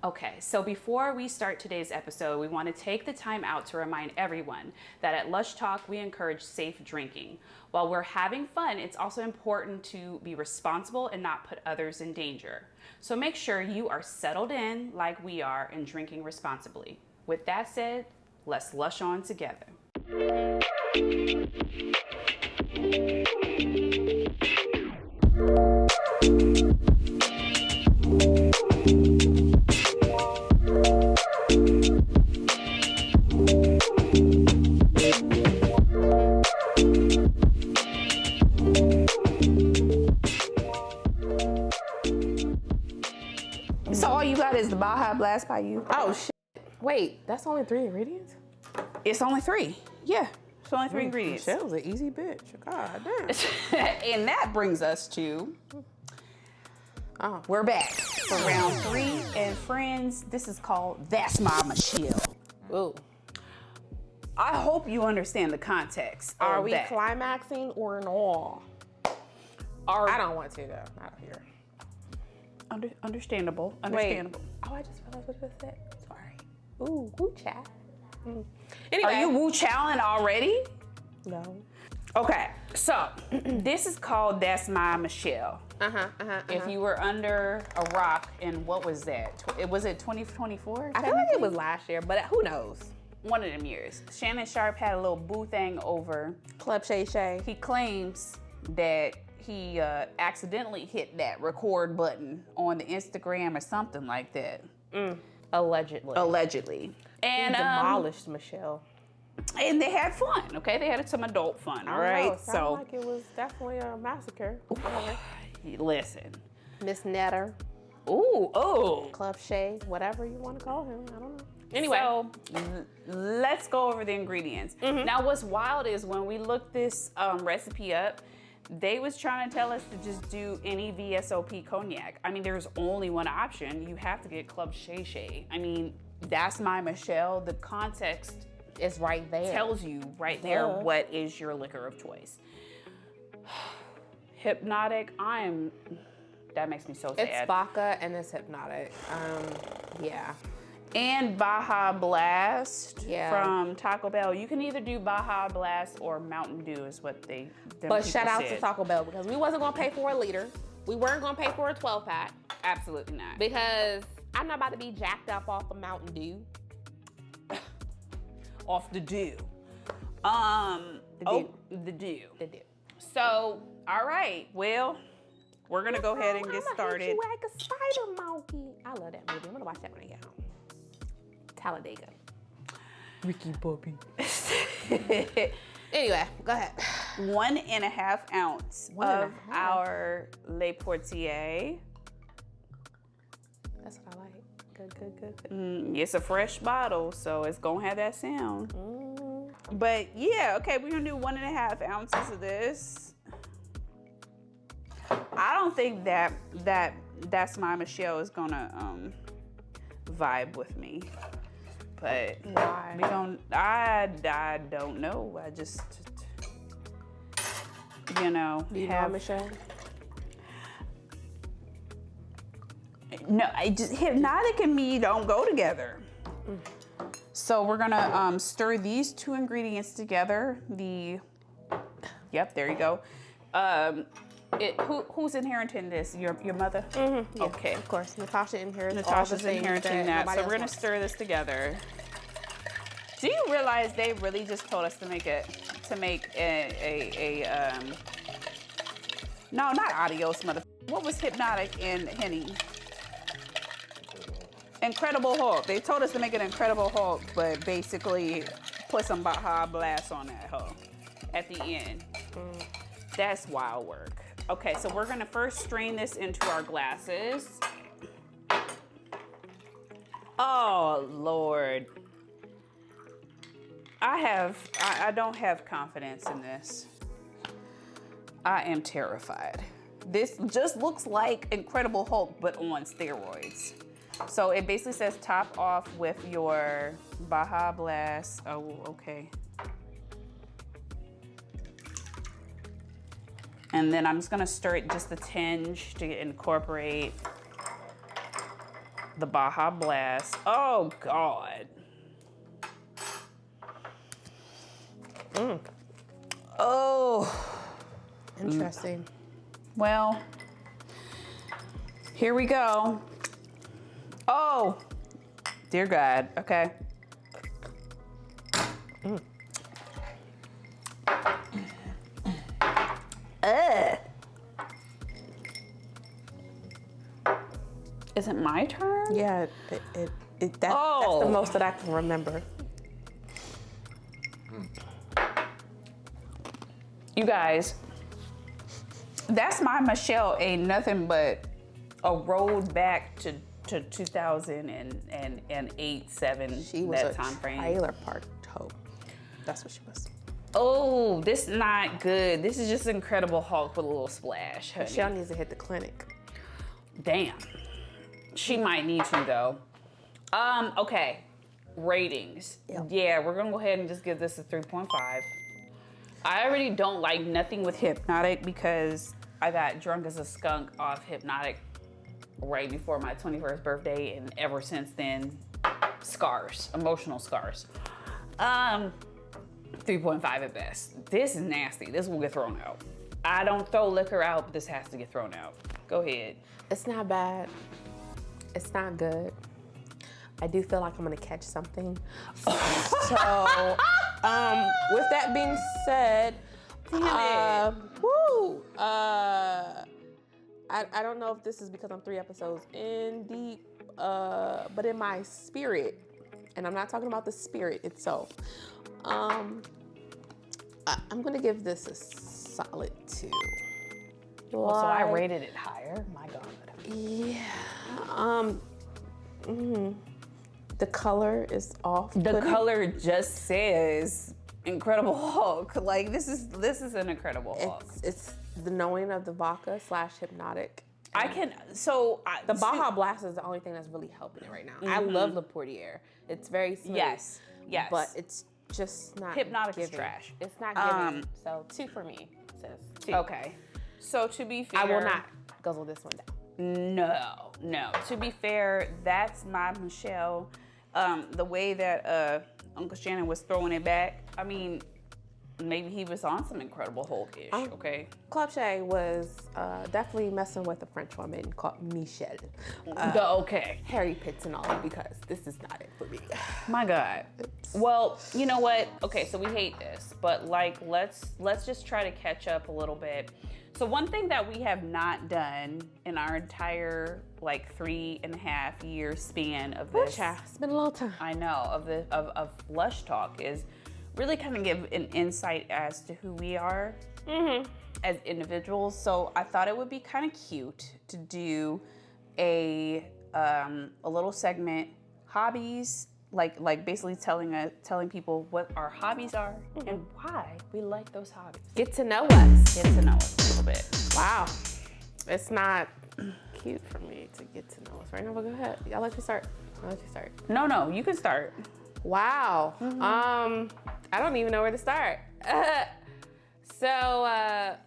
Okay, so before we start today's episode, we want to take the time out to remind everyone that at Lush Talk, we encourage safe drinking. While we're having fun, it's also important to be responsible and not put others in danger. So make sure you are settled in like we are and drinking responsibly. With that said, let's lush on together. So all you got is the Baja Blast by you? Oh shit. Wait, that's only 3 ingredients? It's only 3. Yeah, it's only 3 ingredients. Michelle's an easy bitch. God damn. And that brings us to, we're back for round 3. And friends, this is called That's My Michelle. Ooh. I hope you understand the context. Are of we that. climaxing or no? I don't want to though, not here. Understandable. Wait. Oh, I just realized what I said. Sorry. Ooh, woo chat. Anyway. Are you woo chowing already? No. Okay, so this is called That's My Michelle. If you were under a rock, and what was that? Was it 2024? I feel like it was last year, but who knows? One of them years. Shannon Sharp had a little boo thing over Club Shay Shay. He claims that he accidentally hit that record button on the Instagram or something like that. Allegedly. And he demolished Michelle. And they had fun, okay? They had some adult fun, all right? So like it was definitely a massacre. Listen. Miss Netter. Ooh. Club Shay, whatever you want to call him. I don't know. Anyway. So let's go over the ingredients. Now what's wild is when we looked this recipe up, they was trying to tell us to just do any VSOP Cognac. I mean, there's only one option. You have to get Club Shay Shay. I mean, That's My Michelle. The context is right there. Tells you right there what is your liquor of choice. Hypnotic, that makes me so sad. It's vodka and it's hypnotic. Yeah. And Baja Blast from Taco Bell. You can either do Baja Blast or Mountain Dew is what they But shout out to Taco Bell because we wasn't gonna pay for a liter. We weren't gonna pay for a 12-pack. Absolutely not. Because I'm not about to be jacked up off of Mountain Dew. Off the dew. The dew. So, all right, well, we're gonna go ahead and get started. Hit you like a spider monkey. I love that movie. I'm gonna watch that when I get home. Talladega. Ricky Bobby. Anyway, go ahead. 1.5 ounce of our Le Portier. That's what I like. Good. It's a fresh bottle, so it's gonna have that sound. But yeah, okay, we're gonna do 1.5 ounces of this. I don't think That's My Michelle is gonna vibe with me. But why? I don't know. I just, Do you know Michelle? No, hypnotic and me don't go together. So we're gonna stir these 2 ingredients together. Yep, there you go. Who's inheriting this? Your mother? Yeah, okay, of course. Natasha's inheriting that. So we're gonna stir this together. Do you realize they really just told us to make no, not adios, mother. What was hypnotic in Henny? Incredible Hulk. They told us to make an Incredible Hulk, but basically put some Baja Blast on that Hulk at the end. That's wild work. Okay, so we're gonna first strain this into our glasses. Oh, Lord. I don't have confidence in this. I am terrified. This just looks like Incredible Hulk, but on steroids. So it basically says top off with your Baja Blast. Oh, okay. And then I'm just gonna stir it just a tinge to incorporate the Baja Blast. Oh, God. Oh. Interesting. Well, here we go. Oh, dear God. Okay. Is it my turn? Yeah, that's the most that I can remember. You guys, that's my Michelle ain't nothing but a road back to 2008, 7. She was that a time frame. trailer park hoe. That's what she was. Oh, this is not good. This is just Incredible Hulk with a little splash, honey. Michelle needs to hit the clinic. Damn. She might need to though. Okay. Ratings. Yep. Yeah, we're gonna go ahead and just give this a 3.5. I already don't like nothing with Hypnotic because I got drunk as a skunk off Hypnotic right before my 21st birthday, and ever since then, scars, emotional scars. 3.5 at best. This is nasty. This will get thrown out. I don't throw liquor out, but this has to get thrown out. Go ahead. It's not bad. It's not good. I do feel like I'm gonna catch something. So, with that being said, I don't know if this is because I'm 3 episodes in deep, but in my spirit, and I'm not talking about the spirit itself, I'm gonna give this a solid 2. Oh, so I rated it higher? My God. Yeah. The color is off. The color just says Incredible Hulk. Like this is an Incredible Hulk. It's the knowing of the vodka / hypnotic. The Baja Blast is the only thing that's really helping it right now. I love the Portier. It's very smooth. Yes. But it's just not Hypnotic giving. is trash. It's not giving. So 2 for me, sis. 2. Okay. So to be fair, I will not guzzle this one down. No. To be fair, that's my Michelle. The way that Uncle Shannon was throwing it back, I mean, maybe he was on some Incredible Hulk-ish, okay? Club Shay was definitely messing with a French woman called Michelle. Okay. Harry Pitts and all, because this is not it for me. My God. Well, you know what? Okay, so we hate this, but like, let's just try to catch up a little bit. So one thing that we have not done in our entire like 3.5 year span of this, It's been a long time. I know, of Lush Talk is really kind of give an insight as to who we are as individuals. So I thought it would be kind of cute to do a little segment, hobbies, like basically telling people what our hobbies are and why we like those hobbies. Get to know us. Get to know us a little bit. Wow. It's not cute for me to get to know us right now, but go ahead. I'll let you start. No, you can start. Wow. I don't even know where to start. So, I'm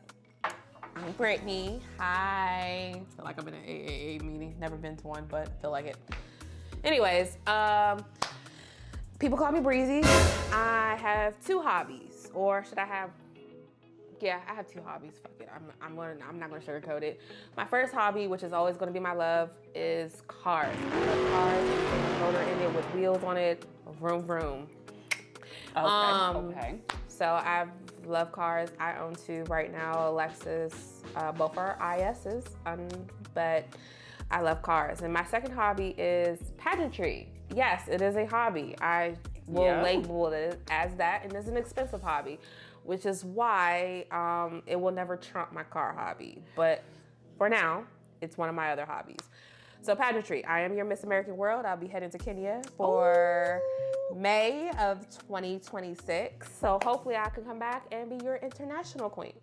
Brittany. Hi. I feel like I'm in an AAA meeting. Never been to one, but feel like it. Anyways, people call me Breezy. I have 2 hobbies, or should I have? Yeah, I have 2 hobbies. Fuck it. I'm not gonna sugarcoat it. My first hobby, which is always gonna be my love, is cars. I love cars. And motor in it with wheels on it. Vroom vroom. Okay. So I love cars. I own 2 right now, a Lexus. Both are ISs, but I love cars. And my second hobby is pageantry. Yes, it is a hobby. I will label it as that, and it's an expensive hobby, which is why it will never trump my car hobby. But for now, it's one of my other hobbies. So pageantry, I am your Miss American World. I'll be heading to Kenya for May of 2026. So hopefully I can come back and be your international queen.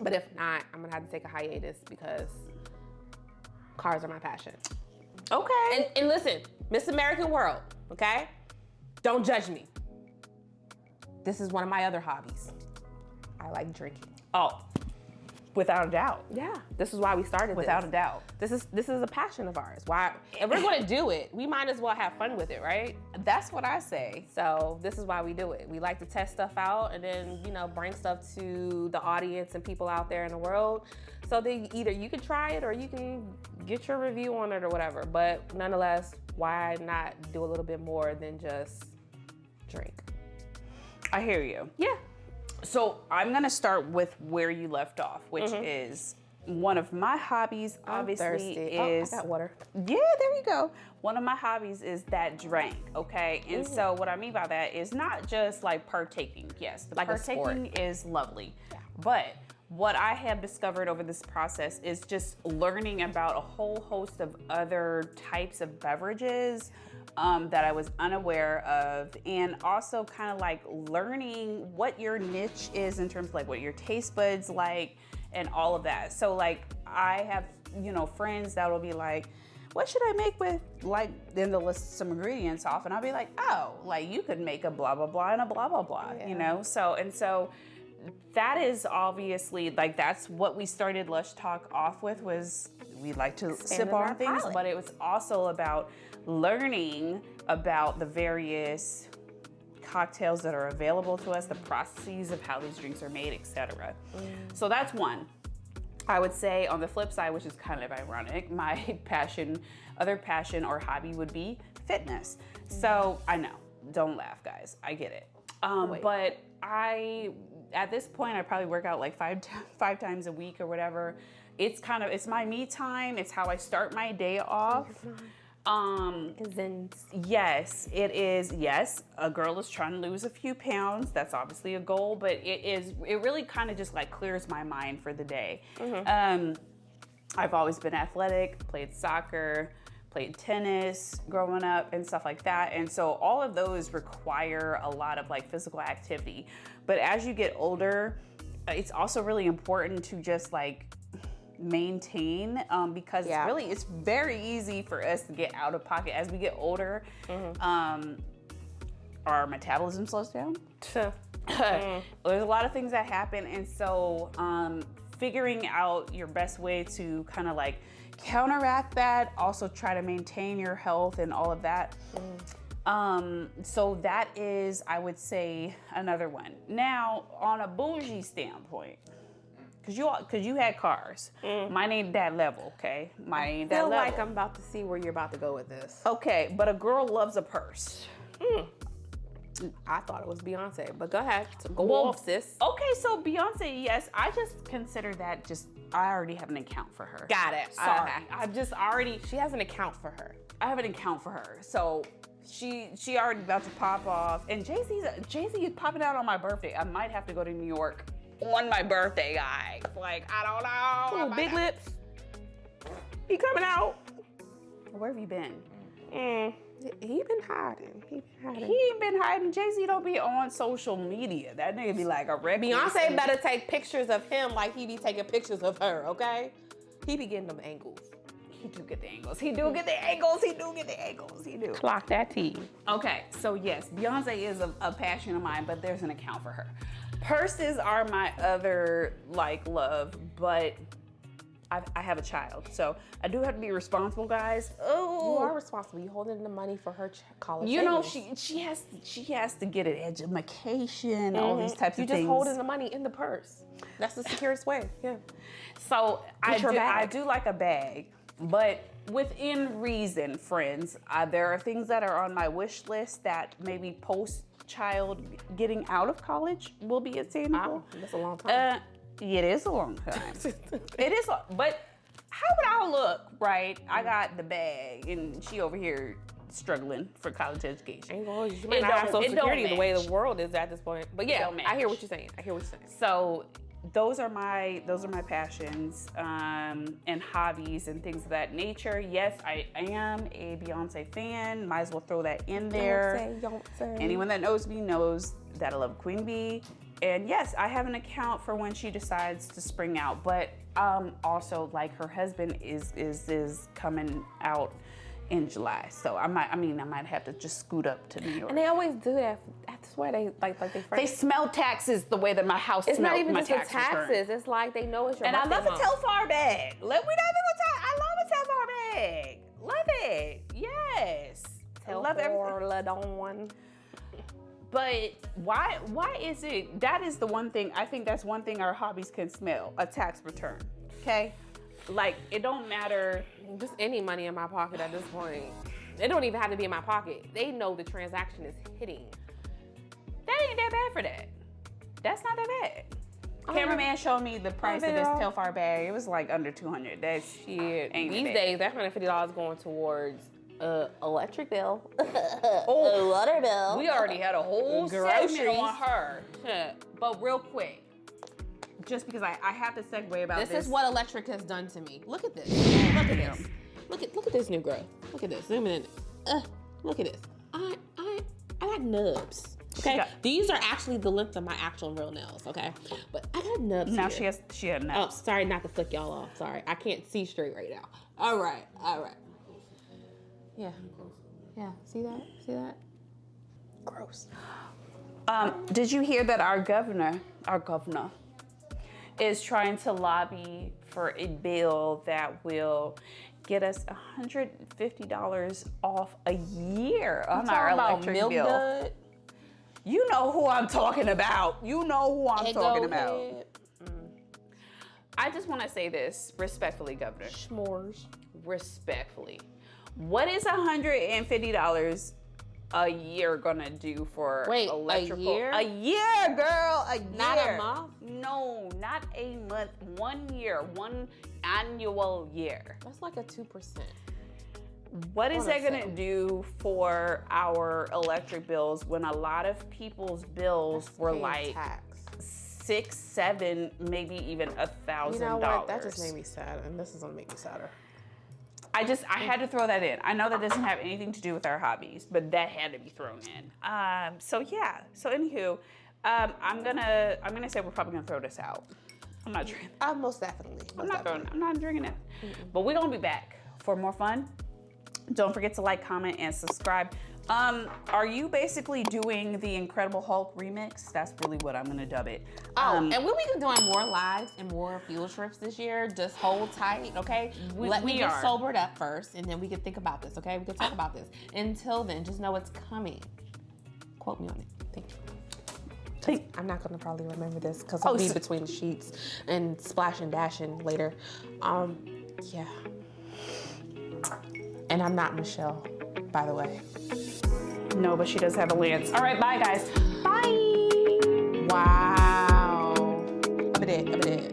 But if not, I'm gonna have to take a hiatus because cars are my passion. Okay. And listen, Miss American World, okay? Don't judge me. This is one of my other hobbies. I like drinking. Oh, Without a doubt. Yeah, this is why we started Without this. a doubt. This is a passion of ours. Why? If we're going to do it, we might as well have fun with it, right? That's what I say. So this is why we do it. We like to test stuff out and then, you know, bring stuff to the audience and people out there in the world. So that either you can try it or you can get your review on it or whatever. But nonetheless, why not do a little bit more than just drink? I hear you. Yeah. So I'm gonna start with where you left off, which is one of my hobbies. Obviously, is I got water. Yeah, there you go. One of my hobbies is that drink. Okay, and so what I mean by that is not just like partaking. Yes, the Like a sport. partaking is lovely, but what I have discovered over this process is just learning about a whole host of other types of beverages that I was unaware of, and also kind of like learning what your niche is in terms of like what your taste buds like and all of that. So like I have, you know, friends that will be like, what should I make with, like, then they'll list some ingredients off and I'll be like, oh, like you could make a blah, blah, blah and a blah, blah, blah, you know? So that is obviously like, that's what we started Lush Talk off with, was we like to sip on things, but it was also about learning about the various cocktails that are available to us, the processes of how these drinks are made, etc. So that's one. I would say on the flip side, which is kind of ironic, my other passion or hobby would be fitness. So I know, don't laugh guys, I get it. But at this point, I probably work out like five times a week or whatever. It's my me time. It's how I start my day off. Yes, it is. Yes, a girl is trying to lose a few pounds. That's obviously a goal, but it really kind of just like clears my mind for the day. I've always been athletic, played soccer, played tennis growing up and stuff like that. And so all of those require a lot of like physical activity. But as you get older, it's also really important to just like maintain because really it's very easy for us to get out of pocket as we get older. Our metabolism slows down. There's a lot of things that happen, and so figuring out your best way to kind of like counteract that, also try to maintain your health and all of that. So that is, I would say, another one. Now, on a bougie standpoint, Cause you had cars. Mine ain't that level, okay? Mine ain't that level. I feel like I'm about to see where you're about to go with this. Okay, but a girl loves a purse. I thought it was Beyonce, but go ahead. So go off, sis. Okay, so Beyonce, yes. I just consider that I already have an account for her. Got it. Sorry. I've just already. She has an account for her. I have an account for her. So she already about to pop off. And Jay-Z is popping out on my birthday. I might have to go to New York on my birthday, guys. Like, I don't know. Ooh, big lips. He coming out. Where have you been? He been hiding. He ain't been hiding. Jay-Z don't be on social media. That nigga be like a red. Beyonce better take pictures of him like he be taking pictures of her, okay? He be getting them angles. He do get the angles. He do get the angles. He do. Clock that T. Okay, so yes, Beyonce is a passion of mine, but there's an account for her. Purses are my other like love, but I have a child, so I do have to be responsible, guys. Oh, you are responsible. You holding the money for her college. You know, she has to get an education, all these types of things. You just holding the money in the purse. That's the securest way. Yeah. So I do like a bag, but within reason, friends. There are things that are on my wish list that maybe post-child getting out of college will be attainable. Wow, that's a long time. It is a long time. It is, but how would I look, right? I got the bag, and she over here struggling for college education. Ain't gonna, you might not have Social Security the way the world is at this point. But yeah, I hear what you're saying. So those are my passions and hobbies and things of that nature. Yes, I am a Beyonce fan. Might as well throw that in there. Beyonce. Anyone that knows me knows that I love Queen Bee. And yes, I have an account for when she decides to spring out, but also like her husband is coming out in July, so I might have to just scoot up to New York. And they always do that at swear they They smell taxes the way that my house It's smells. not even my just the tax taxes. return. It's like they know it's your And I birthday love a month. Telfar bag. I love a Telfar bag. Love it. Yes. I love everything. But why is it, that is the one thing, I think that's one thing our hobbies can smell, a tax return, okay? Like, it don't matter. Just any money in my pocket at this point. It don't even have to be in my pocket. They know the transaction is hitting. That ain't that bad for that. That's not that bad. Cameraman showed me the price of this Telfar bag. It was like under 200. That's shit. Ain't These bad. days, that $150 going towards electric bill, a water bill. We already had a whole Groceries. segment on her. But real quick, just because I have to segue about this. This is what electric has done to me. Look at this. Look at this. Look at this new growth. Look at this. Zoom in. Look at this. I got nubs. Okay, these are actually the length of my actual real nails. Okay, but I got nubs. Now here. she had nubs. Oh, sorry, not to flick y'all off. Sorry, I can't see straight right now. All right. Yeah. See that? Gross. Did you hear that our governor is trying to lobby for a bill that will get us $150 off a year on our electric bill? Dud? You know who I'm talking about. I just want to say this respectfully, Governor. S'mores. Respectfully. What is $150 a year gonna do for electrical? A year? A year, girl. A year. Not a month? No, not a month. 1 year. One annual year. That's like a 2%. What is that gonna do for our electric bills when a lot of people's bills were like $600, $700, maybe even $1,000? You know what? That just made me sad, and this is gonna make me sadder. I had to throw that in. I know that doesn't have anything to do with our hobbies, but that had to be thrown in. So anywho, I'm gonna say we're probably gonna throw this out. I'm not drinking. Most definitely. I'm not drinking it. But we're gonna be back for more fun. Don't forget to like, comment, and subscribe. Are you basically doing the Incredible Hulk remix? That's really what I'm gonna dub it. And we'll be doing more lives and more field trips this year. Just hold tight, okay? Let me get sobered up first, and then we can think about this, okay? We can talk about this. Until then, just know it's coming. Quote me on it. Thank you. I'm not gonna probably remember this because I'll be between the sheets and splash and dashing later. Yeah. And I'm not Michelle, by the way. No, but she does have a lance. All right, bye guys. Bye. Wow. I'm a dead.